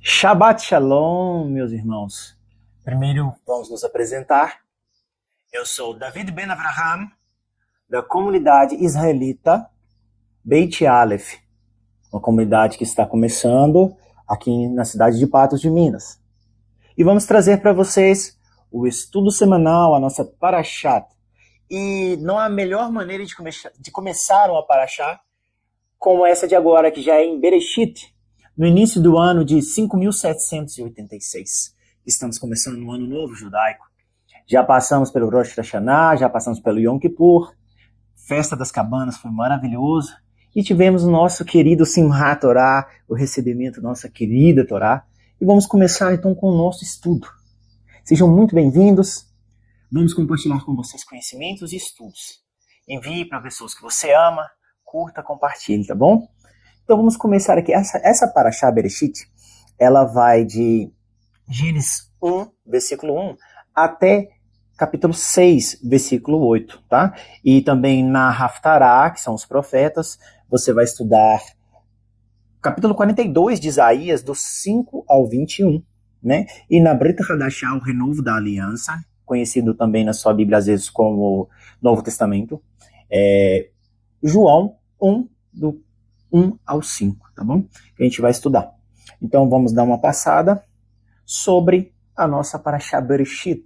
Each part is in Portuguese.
Shabbat Shalom, meus irmãos. Primeiro, vamos nos apresentar. Eu sou David Ben Avraham, da comunidade israelita Beit Aleph, uma comunidade que está começando aqui na cidade de Patos de Minas. E vamos trazer para vocês o estudo semanal, a nossa Parashat. E não há melhor maneira de começar uma Parashat como essa de agora, que já é em Bereshit, no início do ano de 5.786. Estamos começando um ano novo judaico. Já passamos pelo Rosh Hashanah, já passamos pelo Yom Kippur. Festa das Cabanas foi maravilhoso. E tivemos o nosso querido Simchat Torah, o recebimento da nossa querida Torá. E vamos começar então com o nosso estudo. Sejam muito bem-vindos. Vamos compartilhar com vocês conhecimentos e estudos. Envie para pessoas que você ama, curta, compartilhe, tá bom? Então vamos começar aqui. Essa Parashá Bereshit, ela vai de Gênesis 1, versículo 1, até capítulo 6, versículo 8, tá? E também na Haftará, que são os profetas, você vai estudar capítulo 42 de Isaías, do 5 ao 21, né? E na Brit Hadashah, o renovo da aliança, conhecido também na sua Bíblia às vezes como Novo Testamento, João 1, do 1 ao 5, tá bom? Que a gente vai estudar. Então vamos dar uma passada sobre a nossa Parashá Bereshit.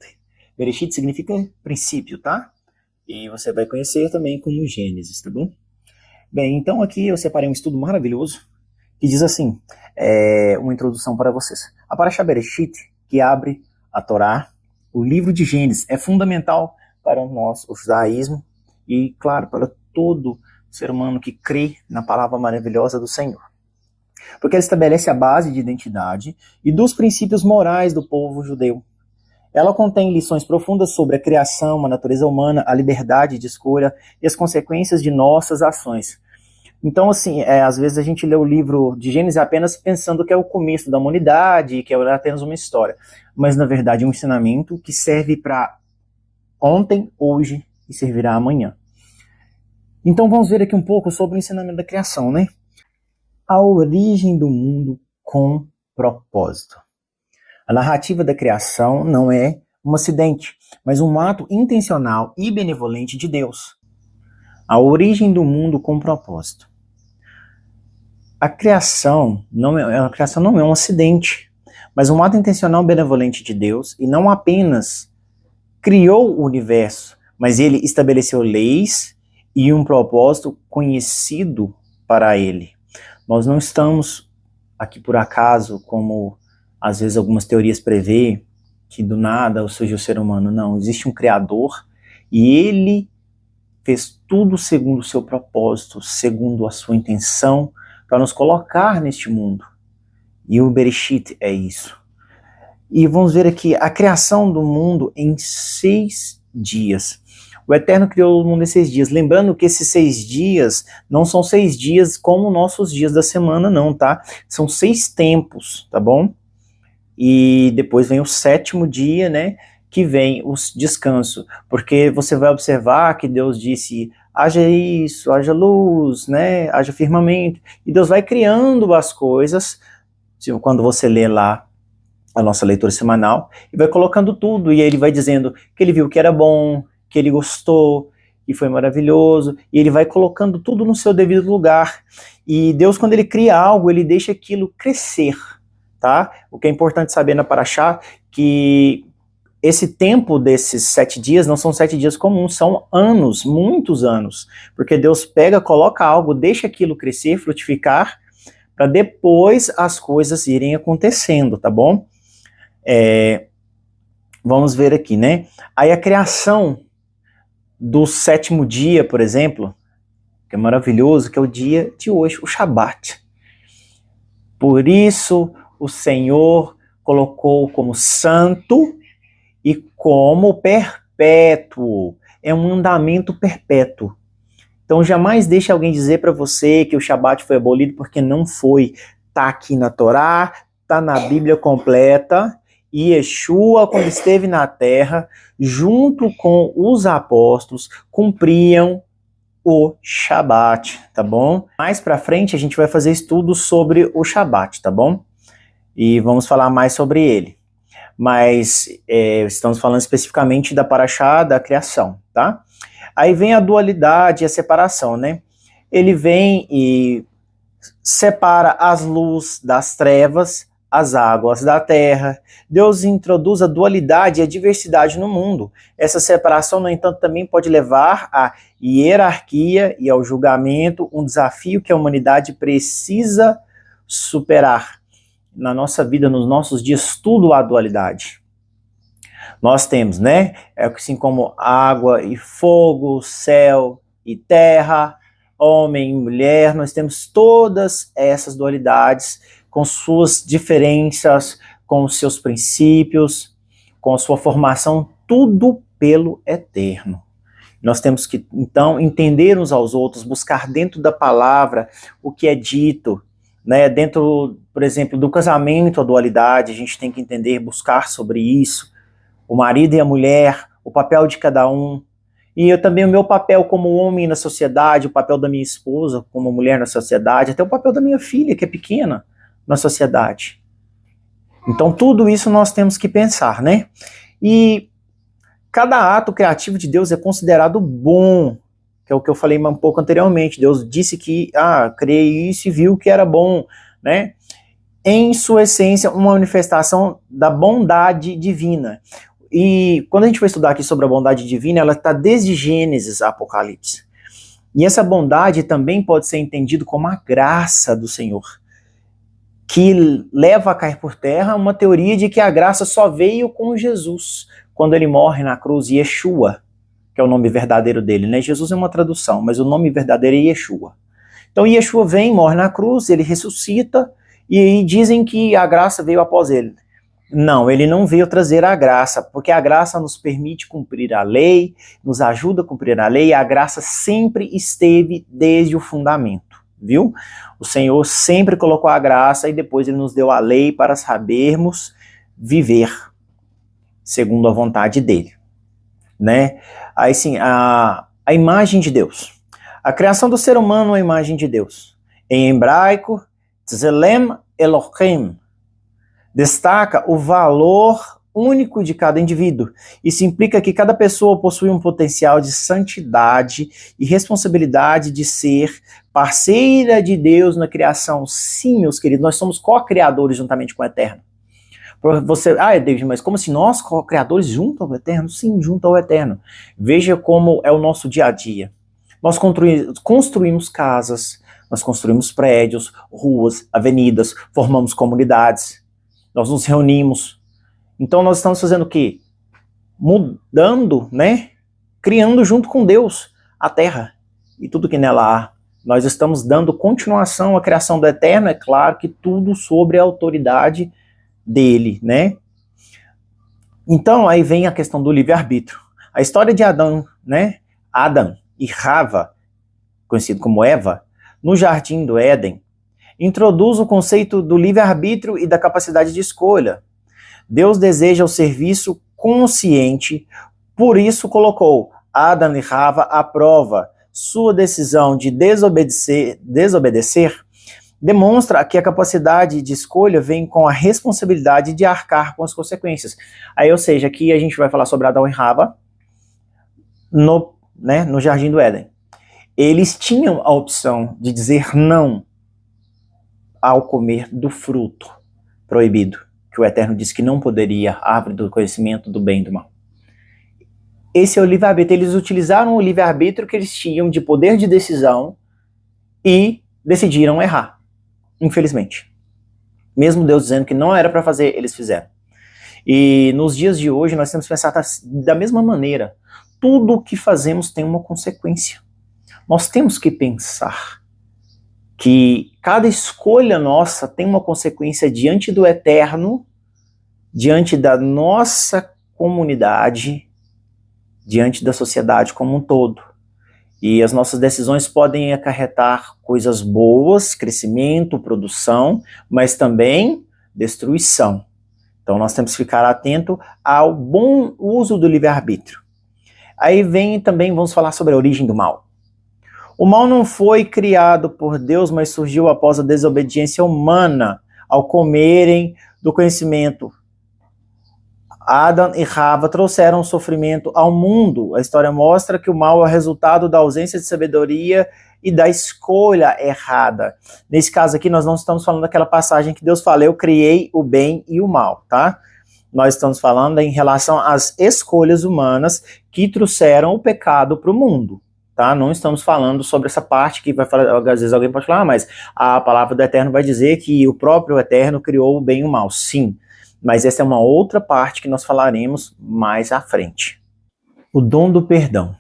Bereshit significa princípio, tá? E você vai conhecer também como Gênesis, tá bom? Bem, então aqui eu separei um estudo maravilhoso que diz assim, uma introdução para vocês. A Parashá Bereshit, que abre a Torá, o livro de Gênesis, é fundamental para nós, o judaísmo, e claro, para todo ser humano que crê na palavra maravilhosa do Senhor. Porque ela estabelece a base de identidade e dos princípios morais do povo judeu. Ela contém lições profundas sobre a criação, a natureza humana, a liberdade de escolha e as consequências de nossas ações. Então, assim, às vezes a gente lê o livro de Gênesis apenas pensando que é o começo da humanidade, que é apenas uma história. Mas, na verdade, é um ensinamento que serve para ontem, hoje e servirá amanhã. Então vamos ver aqui um pouco sobre o ensinamento da criação, né? A origem do mundo com propósito. A narrativa da criação não é um acidente, mas um ato intencional e benevolente de Deus. A origem do mundo com propósito. A criação não é um acidente, mas um ato intencional e benevolente de Deus, e não apenas criou o universo, mas ele estabeleceu leis e um propósito conhecido para ele. Nós não estamos aqui por acaso, como às vezes algumas teorias prevê, que do nada surgiu o ser humano. Não, existe um Criador e ele fez tudo segundo o seu propósito, segundo a sua intenção, para nos colocar neste mundo. E o Bereshit é isso. E vamos ver aqui a criação do mundo em 6 dias. O Eterno criou o mundo em 6 dias. Lembrando que esses 6 dias não são 6 dias como nossos dias da semana, não, tá? São 6 tempos, tá bom? E depois vem o 7º dia, né? Que vem o descanso. Porque você vai observar que Deus disse, haja isso, haja luz, né? Haja firmamento. E Deus vai criando as coisas, quando você lê lá a nossa leitura semanal, e vai colocando tudo. E ele vai dizendo que ele viu que era bom, que ele gostou, e foi maravilhoso, e ele vai colocando tudo no seu devido lugar. E Deus, quando ele cria algo, ele deixa aquilo crescer, tá? O que é importante saber na Parashá, que esse tempo desses 7 dias não são 7 dias comuns, são anos, muitos anos, porque Deus pega, coloca algo, deixa aquilo crescer, frutificar, para depois as coisas irem acontecendo, tá bom? Vamos ver aqui, né? Aí a criação do 7º dia, por exemplo, que é maravilhoso, que é o dia de hoje, o Shabat. Por isso o Senhor colocou como santo e como perpétuo. É um mandamento perpétuo. Então jamais deixe alguém dizer para você que o Shabat foi abolido, porque não foi. Está aqui na Torá, está na Bíblia completa. E Yeshua, quando esteve na terra, junto com os apóstolos, cumpriam o Shabat, tá bom? Mais pra frente a gente vai fazer estudos sobre o Shabat, tá bom? e vamos falar mais sobre ele. Mas estamos falando especificamente da Parashá da criação, tá? Aí vem a dualidade e a separação, né? Ele vem e separa as luzes das trevas, as águas da terra. Deus introduz a dualidade e a diversidade no mundo. Essa separação, no entanto, também pode levar à hierarquia e ao julgamento, um desafio que a humanidade precisa superar. Na nossa vida, nos nossos dias, tudo há dualidade. Nós temos, né? Assim como água e fogo, céu e terra, homem e mulher, nós temos todas essas dualidades com suas diferenças, com seus princípios, com a sua formação, tudo pelo eterno. Nós temos que, então, entender uns aos outros, buscar dentro da palavra o que é dito, né? Dentro, por exemplo, do casamento, a dualidade, a gente tem que entender, buscar sobre isso, o marido e a mulher, o papel de cada um, e eu também o meu papel como homem na sociedade, o papel da minha esposa como mulher na sociedade, até o papel da minha filha, que é pequena, na sociedade. Então tudo isso nós temos que pensar, né? E cada ato criativo de Deus é considerado bom, que é o que eu falei um pouco anteriormente. Deus disse que, criei isso e viu que era bom, né? Em sua essência, uma manifestação da bondade divina. E quando a gente vai estudar aqui sobre a bondade divina, ela está desde Gênesis a Apocalipse. E essa bondade também pode ser entendido como a graça do Senhor, que leva a cair por terra uma teoria de que a graça só veio com Jesus, quando ele morre na cruz, Yeshua, que é o nome verdadeiro dele, né? Jesus é uma tradução, mas o nome verdadeiro é Yeshua. Então Yeshua vem, morre na cruz, ele ressuscita, e aí dizem que a graça veio após ele. Não, ele não veio trazer a graça, porque a graça nos permite cumprir a lei, nos ajuda a cumprir a lei, e a graça sempre esteve desde o fundamento, viu? O Senhor sempre colocou a graça e depois ele nos deu a lei para sabermos viver segundo a vontade dele, né? Aí sim, a imagem de Deus. A criação do ser humano é a imagem de Deus. Em hebraico, Tzelem Elohim, destaca o valor único de cada indivíduo. Isso implica que cada pessoa possui um potencial de santidade e responsabilidade de ser parceira de Deus na criação. Sim, meus queridos, nós somos co-criadores juntamente com o Eterno. Você, David, mas como assim nós, co-criadores, junto ao Eterno? Sim, junto ao Eterno. Veja como é o nosso dia a dia. Nós construímos casas, nós construímos prédios, ruas, avenidas, formamos comunidades. Nós nos reunimos. Então nós estamos fazendo o quê? Mudando, né? Criando junto com Deus a terra e tudo que nela há. Nós estamos dando continuação à criação do Eterno, é claro que tudo sobre a autoridade dele, né? Então aí vem a questão do livre-arbítrio. A história de Adão, né? Adão e Rava, conhecido como Eva, no jardim do Éden, introduz o conceito do livre-arbítrio e da capacidade de escolha. Deus deseja o serviço consciente, por isso colocou Adão e Rava à prova. Sua decisão de desobedecer demonstra que a capacidade de escolha vem com a responsabilidade de arcar com as consequências. Aí, ou seja, aqui a gente vai falar sobre Adão e Rava no jardim do Éden. Eles tinham a opção de dizer não ao comer do fruto proibido, que o Eterno disse que não poderia, árvore do conhecimento do bem e do mal. Esse é o livre-arbítrio. Eles utilizaram o livre-arbítrio que eles tinham de poder de decisão e decidiram errar, infelizmente. Mesmo Deus dizendo que não era para fazer, eles fizeram. E nos dias de hoje nós temos que pensar da mesma maneira. Tudo o que fazemos tem uma consequência. Nós temos que pensar que cada escolha nossa tem uma consequência diante do Eterno, diante da nossa comunidade, diante da sociedade como um todo. E as nossas decisões podem acarretar coisas boas, crescimento, produção, mas também destruição. Então nós temos que ficar atento ao bom uso do livre-arbítrio. Aí vem também, vamos falar sobre a origem do mal. O mal não foi criado por Deus, mas surgiu após a desobediência humana, ao comerem do conhecimento, Adão e Rava trouxeram sofrimento ao mundo. A história mostra que o mal é o resultado da ausência de sabedoria e da escolha errada. Nesse caso aqui, nós não estamos falando daquela passagem que Deus fala, eu criei o bem e o mal, tá? Nós estamos falando em relação às escolhas humanas que trouxeram o pecado para o mundo, tá? Não estamos falando sobre essa parte que vai falar, às vezes alguém pode falar, mas a palavra do Eterno vai dizer que o próprio Eterno criou o bem e o mal. Sim, mas essa é uma outra parte que nós falaremos mais à frente. O dom do perdão.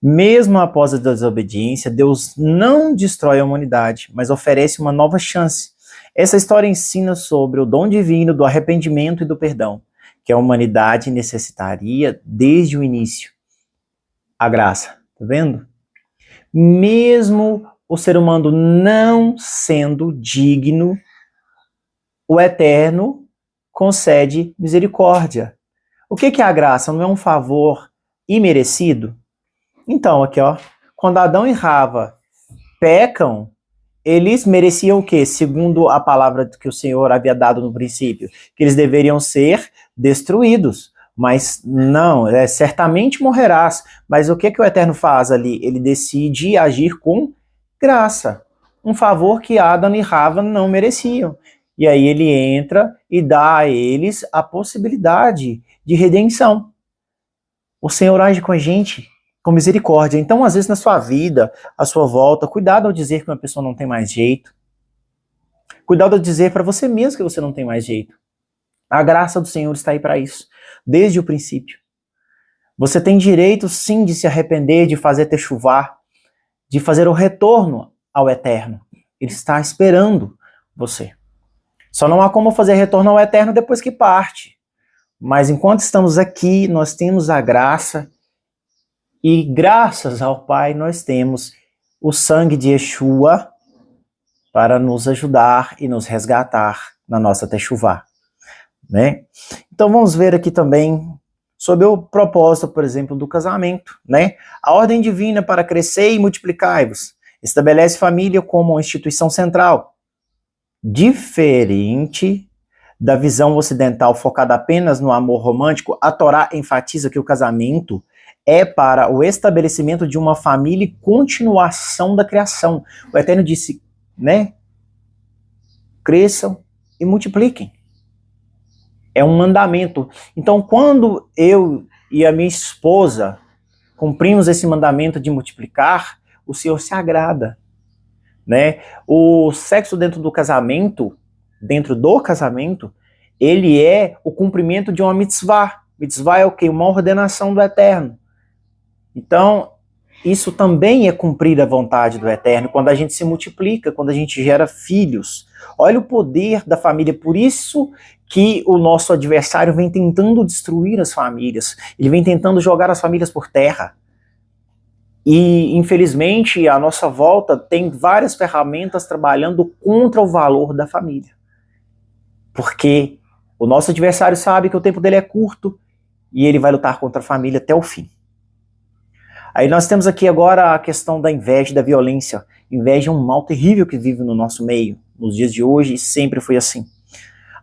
Mesmo após a desobediência, Deus não destrói a humanidade, mas oferece uma nova chance. Essa história ensina sobre o dom divino do arrependimento e do perdão, que a humanidade necessitaria desde o início. A graça, tá vendo? Mesmo o ser humano não sendo digno, o Eterno concede misericórdia. O que é a graça? Não é um favor imerecido? Então, aqui ó, quando Adão e Rava pecam, eles mereciam o quê? Segundo a palavra que o Senhor havia dado no princípio, que eles deveriam ser destruídos. Mas não, certamente morrerás. Mas o que o Eterno faz ali? Ele decide agir com graça. Um favor que Adão e Rava não mereciam. E aí ele entra e dá a eles a possibilidade de redenção. O Senhor age com a gente com misericórdia. Então, às vezes, na sua vida, à sua volta, cuidado ao dizer que uma pessoa não tem mais jeito. Cuidado ao dizer para você mesmo que você não tem mais jeito. A graça do Senhor está aí para isso, desde o princípio. Você tem direito, sim, de se arrepender, de fazer techuvá, de fazer o retorno ao Eterno. Ele está esperando você. Só não há como fazer retorno ao Eterno depois que parte. Mas enquanto estamos aqui, nós temos a graça e graças ao Pai nós temos o sangue de Yeshua para nos ajudar e nos resgatar na nossa techuvá, né? Então vamos ver aqui também sobre o propósito, por exemplo, do casamento, né? A ordem divina para crescer e multiplicar-vos estabelece família como uma instituição central. Diferente da visão ocidental focada apenas no amor romântico, a Torá enfatiza que o casamento é para o estabelecimento de uma família e continuação da criação. O Eterno disse, né? Cresçam e multipliquem. É um mandamento. Então, quando eu e a minha esposa cumprimos esse mandamento de multiplicar, o Senhor se agrada, né? O sexo dentro do casamento, ele é o cumprimento de uma mitzvah. Mitzvah é o quê? Uma ordenação do Eterno. Então, isso também é cumprir a vontade do Eterno, quando a gente se multiplica, quando a gente gera filhos. Olha o poder da família, por isso que o nosso adversário vem tentando destruir as famílias, ele vem tentando jogar as famílias por terra. E, infelizmente, à nossa volta tem várias ferramentas trabalhando contra o valor da família. Porque o nosso adversário sabe que o tempo dele é curto e ele vai lutar contra a família até o fim. Aí nós temos aqui agora a questão da inveja e da violência. Inveja é um mal terrível que vive no nosso meio, nos dias de hoje, e sempre foi assim.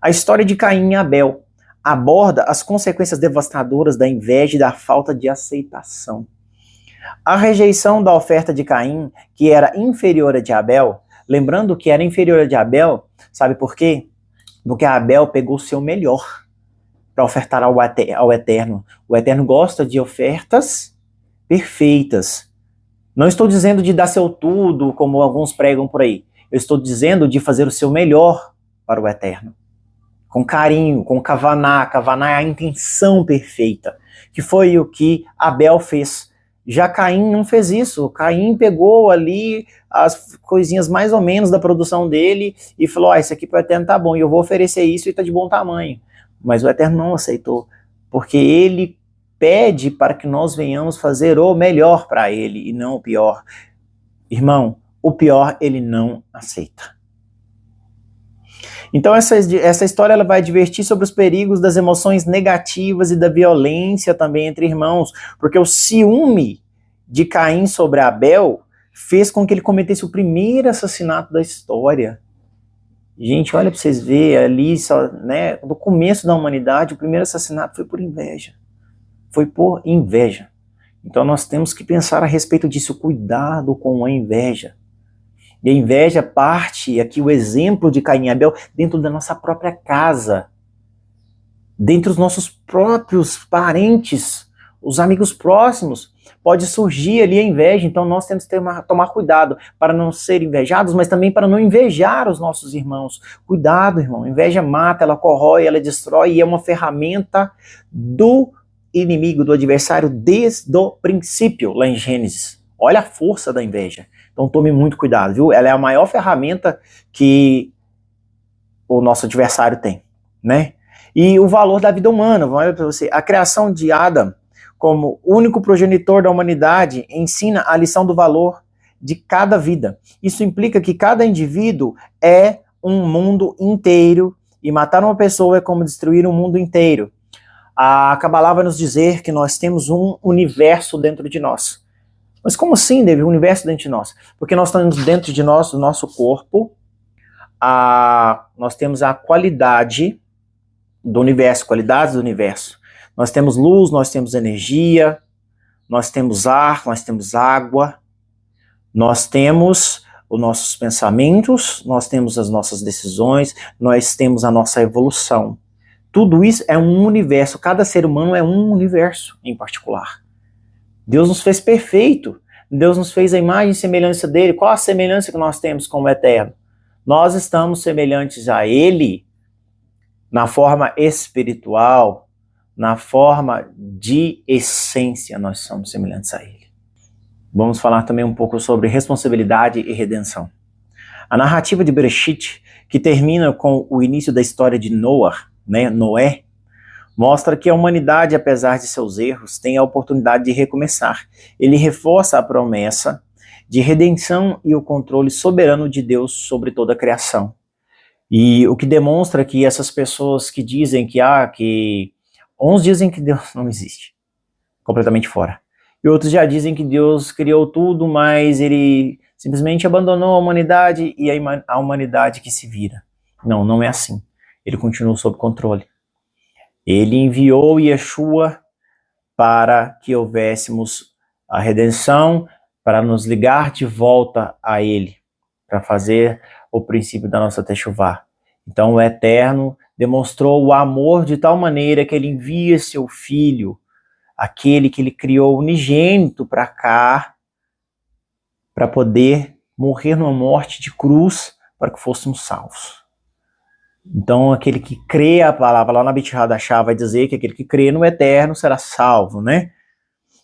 A história de Caim e Abel aborda as consequências devastadoras da inveja e da falta de aceitação. A rejeição da oferta de Caim, que era inferior à de Abel, lembrando que era inferior à de Abel, sabe por quê? Porque Abel pegou o seu melhor para ofertar ao Eterno. O Eterno gosta de ofertas perfeitas. Não estou dizendo de dar seu tudo, como alguns pregam por aí. Eu estou dizendo de fazer o seu melhor para o Eterno. Com carinho, com kavaná. Kavaná é a intenção perfeita, que foi o que Abel fez. Já Caim não fez isso. Caim pegou ali as coisinhas mais ou menos da produção dele e falou, isso aqui para o Eterno tá bom, e eu vou oferecer isso e tá de bom tamanho. Mas o Eterno não aceitou, porque ele pede para que nós venhamos fazer o melhor para ele e não o pior. Irmão, o pior ele não aceita. Então essa história ela vai advertir sobre os perigos das emoções negativas e da violência também entre irmãos, porque o ciúme de Caim sobre Abel fez com que ele cometesse o primeiro assassinato da história. Gente, olha para vocês verem ali, só, né, no começo da humanidade, o primeiro assassinato foi por inveja. Foi por inveja. Então nós temos que pensar a respeito disso, cuidado com a inveja. E a inveja parte, aqui o exemplo de Caim e Abel, dentro da nossa própria casa, dentro dos nossos próprios parentes, os amigos próximos, pode surgir ali a inveja. Então nós temos que tomar cuidado para não ser invejados, mas também para não invejar os nossos irmãos. Cuidado, irmão, a inveja mata, ela corrói, ela destrói, e é uma ferramenta do inimigo, do adversário, desde o princípio, lá em Gênesis. Olha a força da inveja. Então tome muito cuidado, viu? Ela é a maior ferramenta que o nosso adversário tem, né? E o valor da vida humana, vou olhar para você. A criação de Adão como único progenitor da humanidade ensina a lição do valor de cada vida. Isso implica que cada indivíduo é um mundo inteiro, e matar uma pessoa é como destruir um mundo inteiro. A Kabbalah vai nos dizer que nós temos um universo dentro de nós. Mas como assim, David, um universo dentro de nós? Porque nós temos dentro de nós, do nosso corpo, nós temos a qualidade do universo, qualidades do universo. Nós temos luz, nós temos energia, nós temos ar, nós temos água, nós temos os nossos pensamentos, nós temos as nossas decisões, nós temos a nossa evolução. Tudo isso é um universo, cada ser humano é um universo em particular. Deus nos fez perfeito, Deus nos fez a imagem e semelhança dele. Qual a semelhança que nós temos com o Eterno? Nós estamos semelhantes a ele na forma espiritual, na forma de essência, nós somos semelhantes a ele. Vamos falar também um pouco sobre responsabilidade e redenção. A narrativa de Bereshit, que termina com o início da história de Noé, mostra que a humanidade, apesar de seus erros, tem a oportunidade de recomeçar. Ele reforça a promessa de redenção e o controle soberano de Deus sobre toda a criação. E o que demonstra que essas pessoas que dizem que uns dizem que Deus não existe, completamente fora. E outros já dizem que Deus criou tudo, mas ele simplesmente abandonou a humanidade e a humanidade que se vira. Não, não é assim. Ele continua sob controle. Ele enviou Yeshua para que houvéssemos a redenção, para nos ligar de volta a ele, para fazer o princípio da nossa Teshuvá. Então o Eterno demonstrou o amor de tal maneira que ele envia seu Filho, aquele que ele criou unigênito para cá, para poder morrer numa morte de cruz, para que fôssemos salvos. Então aquele que crê, a palavra lá na Brit Hadashah vai dizer que aquele que crê no Eterno será salvo, né?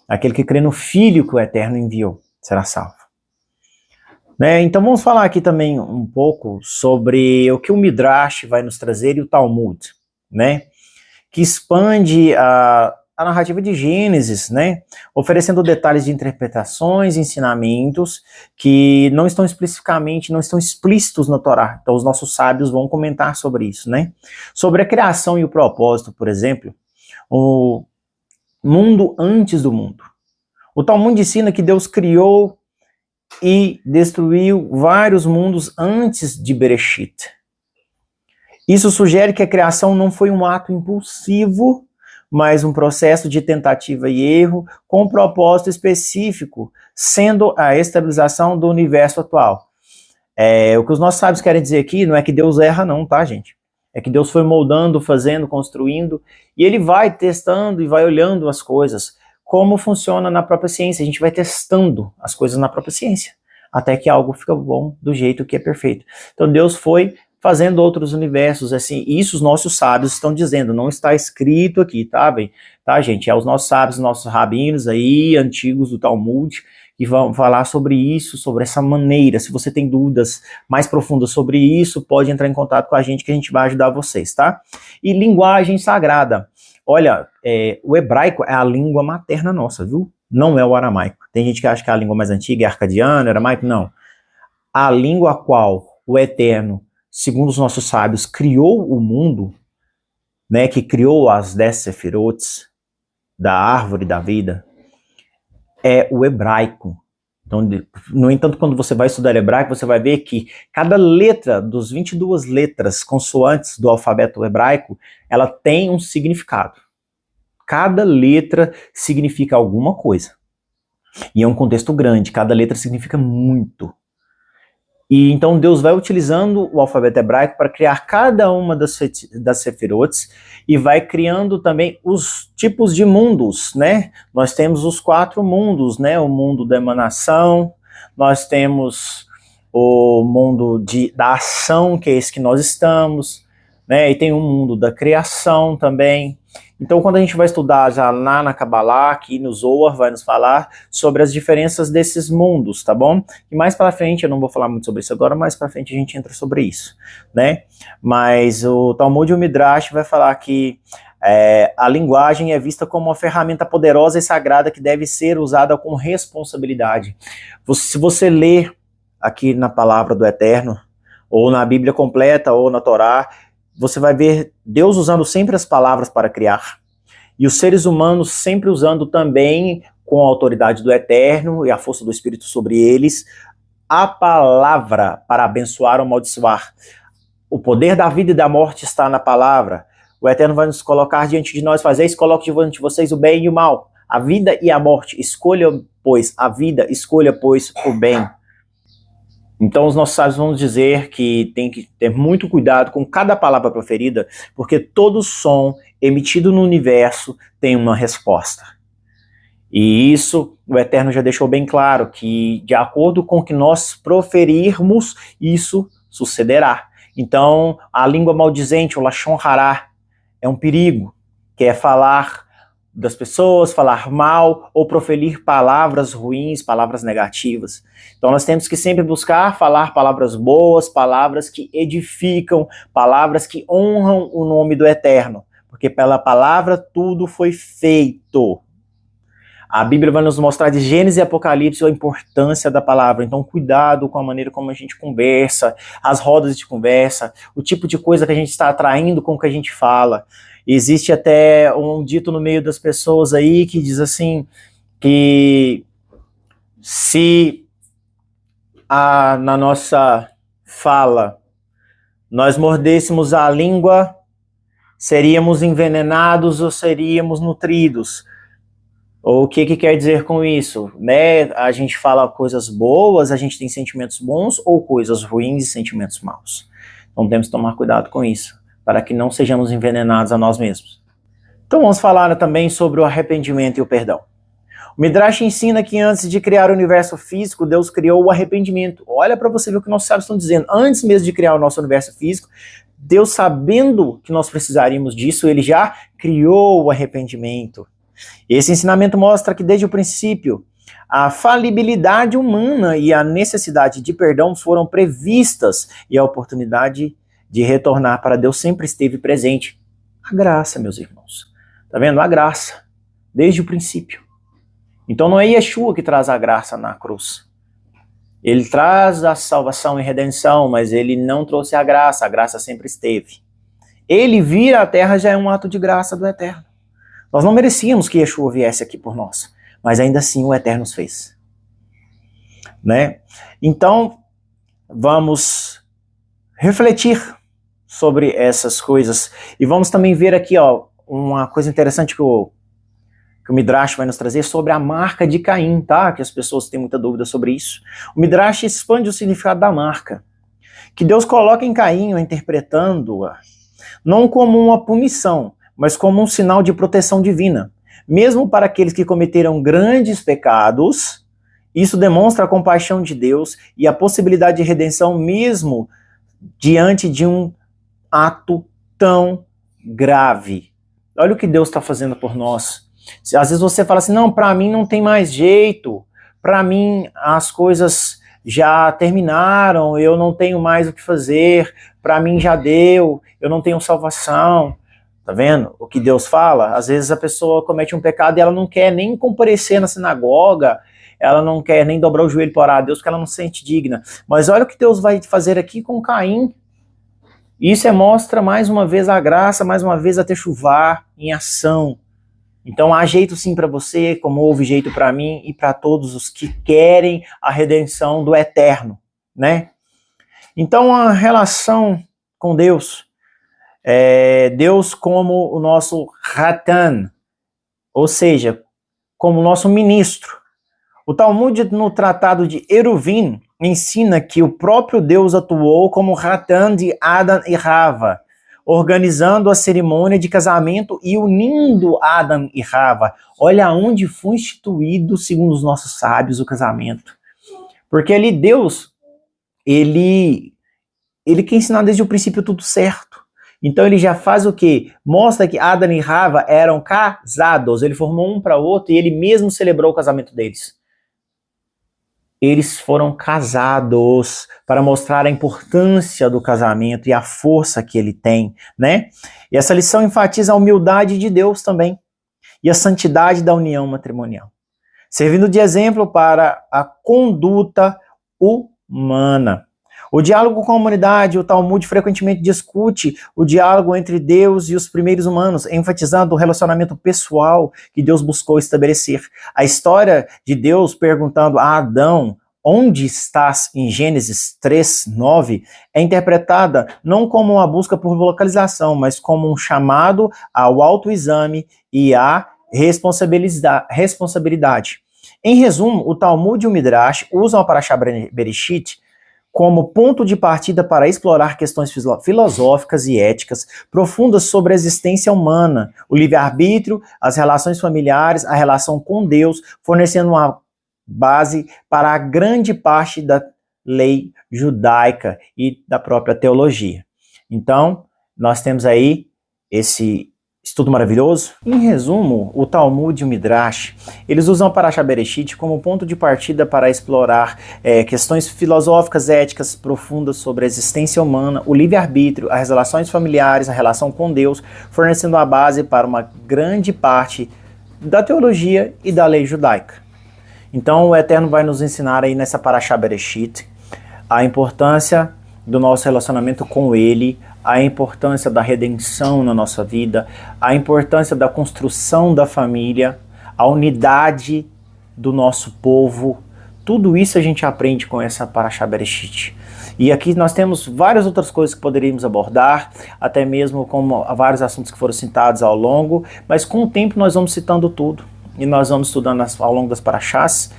Aquele que crê no Filho que o Eterno enviou será salvo. Né? Então vamos falar aqui também um pouco sobre o que o Midrash vai nos trazer e o Talmud, né? Que expande a narrativa de Gênesis, né? Oferecendo detalhes de interpretações, ensinamentos que não estão explícitos na Torá. Então os nossos sábios vão comentar sobre isso, né? Sobre a criação e o propósito, por exemplo, o mundo antes do mundo. O Talmud ensina que Deus criou e destruiu vários mundos antes de Bereshit. Isso sugere que a criação não foi um ato impulsivo, mas um processo de tentativa e erro com um propósito específico, sendo a estabilização do universo atual. O que os nossos sábios querem dizer aqui não é que Deus erra não, tá, gente? É que Deus foi moldando, fazendo, construindo, e ele vai testando e vai olhando as coisas, como funciona na própria ciência. A gente vai testando as coisas na própria ciência, até que algo fica bom do jeito que é perfeito. Então Deus foi fazendo outros universos, assim, isso os nossos sábios estão dizendo, não está escrito aqui, tá, bem? Tá, gente? É os nossos sábios, os nossos rabinos aí, antigos do Talmud, que vão falar sobre isso, sobre essa maneira. Se você tem dúvidas mais profundas sobre isso, pode entrar em contato com a gente que a gente vai ajudar vocês, tá? E linguagem sagrada. Olha, o hebraico é a língua materna nossa, viu? Não é o aramaico. Tem gente que acha que a língua mais antiga é arcadiano, aramaico, não. A língua a qual o Eterno, segundo os nossos sábios, criou o mundo, né, que criou as 10 sefirot da árvore da vida, é o hebraico. Então, no entanto, quando você vai estudar hebraico, você vai ver que cada letra dos 22 letras consoantes do alfabeto hebraico, ela tem um significado. Cada letra significa alguma coisa. E é um contexto grande, cada letra significa muito. E então Deus vai utilizando o alfabeto hebraico para criar cada uma das sefirotes e vai criando também os tipos de mundos, né? Nós temos os 4 mundos, né? O mundo da emanação, nós temos o mundo da ação, que é esse que nós estamos, né? E tem o mundo da criação também. Então, quando a gente vai estudar já lá na Kabbalah, aqui no Zohar, vai nos falar sobre as diferenças desses mundos, tá bom? E mais pra frente, eu não vou falar muito sobre isso agora, mais pra frente a gente entra sobre isso, né? Mas o Talmud e o Midrash vai falar que a linguagem é vista como uma ferramenta poderosa e sagrada que deve ser usada com responsabilidade. Se você ler aqui na palavra do Eterno, ou na Bíblia completa, ou na Torá, você vai ver Deus usando sempre as palavras para criar, e os seres humanos sempre usando também, com a autoridade do Eterno e a força do Espírito sobre eles, a palavra para abençoar ou amaldiçoar. O poder da vida e da morte está na palavra. O Eterno vai nos colocar diante de nós, fazer isso, coloque diante de vocês o bem e o mal, a vida e a morte. Escolha, pois, a vida, escolha, pois, o bem. Então os nossos sábios vão dizer que tem que ter muito cuidado com cada palavra proferida, porque todo som emitido no universo tem uma resposta. E isso o Eterno já deixou bem claro, que de acordo com o que nós proferirmos, isso sucederá. Então a língua maldizente, o Lashon Hará, é um perigo, que é falar das pessoas, falar mal ou proferir palavras ruins, palavras negativas. Então nós temos que sempre buscar falar palavras boas, palavras que edificam, palavras que honram o nome do Eterno, porque pela palavra tudo foi feito. A Bíblia vai nos mostrar de Gênesis e Apocalipse a importância da palavra. Então cuidado com a maneira como a gente conversa, as rodas de conversa, o tipo de coisa que a gente está atraindo com o que a gente fala. Existe até um dito no meio das pessoas aí que diz assim, que se na nossa fala nós mordêssemos a língua, seríamos envenenados ou seríamos nutridos. Ou o que quer dizer com isso? Né? A gente fala coisas boas, a gente tem sentimentos bons, ou coisas ruins e sentimentos maus. Então temos que tomar cuidado com isso, para que não sejamos envenenados a nós mesmos. Então vamos falar também sobre o arrependimento e o perdão. O Midrash ensina que antes de criar o universo físico, Deus criou o arrependimento. Olha para você ver o que nossos sábios estão dizendo. Antes mesmo de criar o nosso universo físico, Deus, sabendo que nós precisaríamos disso, ele já criou o arrependimento. Esse ensinamento mostra que desde o princípio, a falibilidade humana e a necessidade de perdão foram previstas e a oportunidade de retornar para Deus sempre esteve presente. A graça, meus irmãos. Tá vendo? A graça, desde o princípio. Então não é Yeshua que traz a graça na cruz. Ele traz a salvação e redenção, mas ele não trouxe a graça sempre esteve. Ele vir à terra já é um ato de graça do Eterno. Nós não merecíamos que Yeshua viesse aqui por nós, mas ainda assim o Eterno nos fez. Né? Então, vamos refletir sobre essas coisas. E vamos também ver aqui uma coisa interessante que o Midrash vai nos trazer sobre a marca de Caim, tá? Que as pessoas têm muita dúvida sobre isso. O Midrash expande o significado da marca, que Deus coloca em Caim, interpretando-a, não como uma punição, mas como um sinal de proteção divina. Mesmo para aqueles que cometeram grandes pecados, isso demonstra a compaixão de Deus e a possibilidade de redenção mesmo diante de um ato tão grave. Olha o que Deus está fazendo por nós. Às vezes você fala assim, não, para mim não tem mais jeito, para mim as coisas já terminaram, eu não tenho mais o que fazer, para mim já deu, eu não tenho salvação. Tá vendo o que Deus fala? Às vezes a pessoa comete um pecado e ela não quer nem comparecer na sinagoga, ela não quer nem dobrar o joelho para orar a Deus, porque ela não se sente digna. Mas olha o que Deus vai fazer aqui com Caim. Isso mostra mais uma vez a graça, mais uma vez a techuvá em ação. Então há jeito sim para você, como houve jeito para mim e para todos os que querem a redenção do eterno, né? Então a relação com Deus, Deus como o nosso Ratan, ou seja, como o nosso ministro. O Talmud no Tratado de Eruvin ensina que o próprio Deus atuou como Ratan de Adão e Rava, organizando a cerimônia de casamento e unindo Adão e Rava. Olha onde foi instituído, segundo os nossos sábios, o casamento. Porque ali Deus, ele quer ensinar desde o princípio tudo certo. Então ele já faz o quê? Mostra que Adão e Rava eram casados. Ele formou um para o outro e ele mesmo celebrou o casamento deles. Eles foram casados para mostrar a importância do casamento e a força que ele tem, né? E essa lição enfatiza a humildade de Deus também e a santidade da união matrimonial, servindo de exemplo para a conduta humana. O diálogo com a humanidade, o Talmud frequentemente discute o diálogo entre Deus e os primeiros humanos, enfatizando o relacionamento pessoal que Deus buscou estabelecer. A história de Deus perguntando a Adão, onde estás, em Gênesis 3:9, é interpretada não como uma busca por localização, mas como um chamado ao autoexame e à responsabilidade. Em resumo, o Talmud e o Midrash usam a Parashá Bereshit como ponto de partida para explorar questões filosóficas e éticas profundas sobre a existência humana, o livre-arbítrio, as relações familiares, a relação com Deus, fornecendo uma base para a grande parte da lei judaica e da própria teologia. Então, nós temos aí esse estudo maravilhoso. Em resumo, o Talmud e o Midrash, eles usam a Parashá Bereshit como ponto de partida para explorar questões filosóficas, éticas profundas sobre a existência humana, o livre-arbítrio, as relações familiares, a relação com Deus, fornecendo a base para uma grande parte da teologia e da lei judaica. Então o Eterno vai nos ensinar aí nessa Parashá Bereshit a importância do nosso relacionamento com Ele, a importância da redenção na nossa vida, a importância da construção da família, a unidade do nosso povo. Tudo isso a gente aprende com essa Parashá Bereshit. E aqui nós temos várias outras coisas que poderíamos abordar, até mesmo como vários assuntos que foram citados ao longo, mas com o tempo nós vamos citando tudo. E nós vamos estudando ao longo das Parashás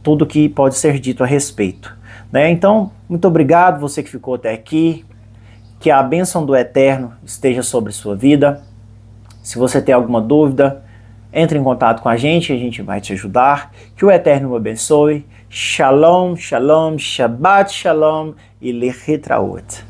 tudo que pode ser dito a respeito. Né? Então, muito obrigado você que ficou até aqui. Que a bênção do Eterno esteja sobre sua vida. Se você tem alguma dúvida, entre em contato com a gente vai te ajudar. Que o Eterno o abençoe. Shalom, shalom, Shabbat shalom e lehitraot.